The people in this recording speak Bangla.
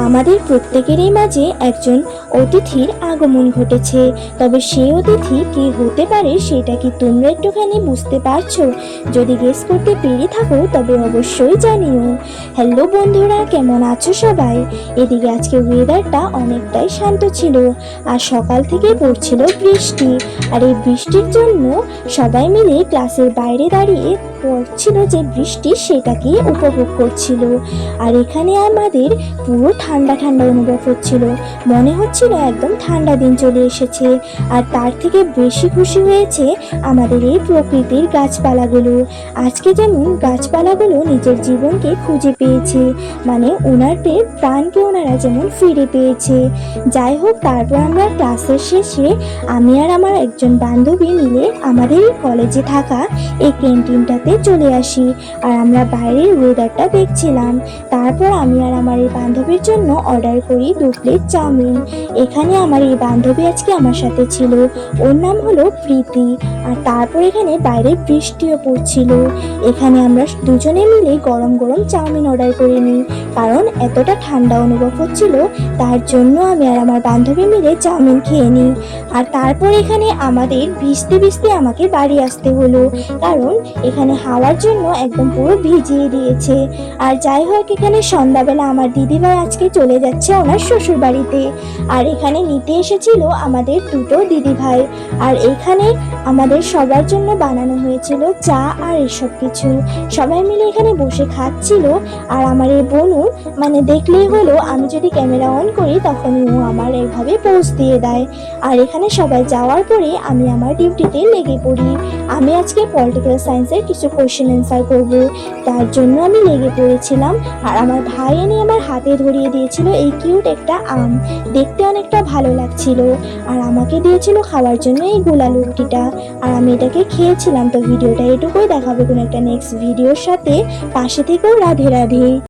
আমাদের প্রত্যেকেরই মাঝে একজন অতিথির আগমন ঘটেছে। তবে সেই অতিথি কে হতে পারে সেটা কি তোমরা একটুখানি বুঝতে পারছো? যদি গেস করতে পেরে থাকো তবে অবশ্যই জানিও। হ্যালো বন্ধুরা, কেমন আছো সবাই? এদিকে আজকে ওয়েদারটা অনেকটাই শান্ত ছিল, আর সকাল থেকে পড়ছিল বৃষ্টি। আর এই বৃষ্টির জন্য সবাই মিলে ক্লাসের বাইরে দাঁড়িয়ে পড়ছিল যে বৃষ্টি, সেটাকে উপভোগ করছিল। আর এখানে আমাদের পুরো ঠান্ডা ঠান্ডা অনুভব হচ্ছিল, মনে হচ্ছিল একদম ঠান্ডা দিন চলে এসেছে। আর তার থেকে বেশি খুশি হয়েছে আমাদের এই প্রকৃতির গাছপালাগুলো। আজকে যেমন গাছপালাগুলো নিজের জীবনকে খুঁজে পেয়েছে, মানে ওনাদের প্রাণকে ওনারা যেমন ফিরে পেয়েছে। যাই হোক, তারপর আমরা ক্লাসের শেষে আমি আর আমার একজন বান্ধবী মিলে আমাদের কলেজে থাকা এই ক্যান্টিনটাতে চলে আসি, আর আমরা বাইরের ওয়েদারটা দেখছিলাম। তারপর আমি আর আমার এই বান্ধবীর জন্য অর্ডার করি 2 প্লেট চাউমিন। এখানে আমার এই বান্ধবী আজকে আমার সাথে ছিল, ওর নাম হলো প্রীতি। আর তারপর এখানে বাইরে বৃষ্টিও পড়ছিল। এখানে আমরা দুজনে মিলে গরম গরম চাউমিন অর্ডার করে নিই, কারণ এতটা ঠান্ডা অনুভব হচ্ছিল, তার জন্য আমি আর আমার বান্ধবী মিলে চাউমিন খেয়ে নিই। আর তারপর এখানে আমাদের ভিজতে ভিজতে আমাকে বাড়ি আসতে হলো, কারণ এখানে হাওয়ার জন্য একদম পুরো ভিজিয়ে দিয়েছে। আর যাই হোক, এখানে সন্ধ্যাবেলা আমার দিদিভাই আজকে চলে যাচ্ছে ওনার শ্বশুর বাড়িতে, আর এখানে নিতে এসেছিল আমাদের দুটো দিদিভাই। আর এখানে আমাদের সবার জন্য বানানো হয়েছিল চা আর এসব কিছু। সবাই মিলে এখানে বসে খাচ্ছিল, আর আমার এই বোনু মানে দেখলেই হলো আমি যদি ক্যামেরা অন করি তখনই ও আমার এইভাবে পোজ দিয়ে দেয়। আর এখানে সবাই যাওয়ার পরে আমি আমার ডিউটিতে লেগে পড়ি। আমি আজকে পলিটিক্যাল সায়েন্সের কিছু কোয়েশ্চেন অ্যান্সার করব, তার জন্য আমি লেগে পড়েছিলাম। আর আমার ভাই এনে আমার হাতে ধরিয়ে দিয়েছিল এই কিউট একটা আম, দেখতে অনেকটা ভালো লাগছিল। আর আমাকে দিয়েছিল খাওয়ার জন্য এই গোলালু রুটিটা, আর আমি এটাকে খেয়েছিলাম। তো ভিডিওটা এটুকুই, দেখাবে কোনো একটা নেক্সট ভিডিওর সাথে। পাশে থেকেও রাধে রাধে।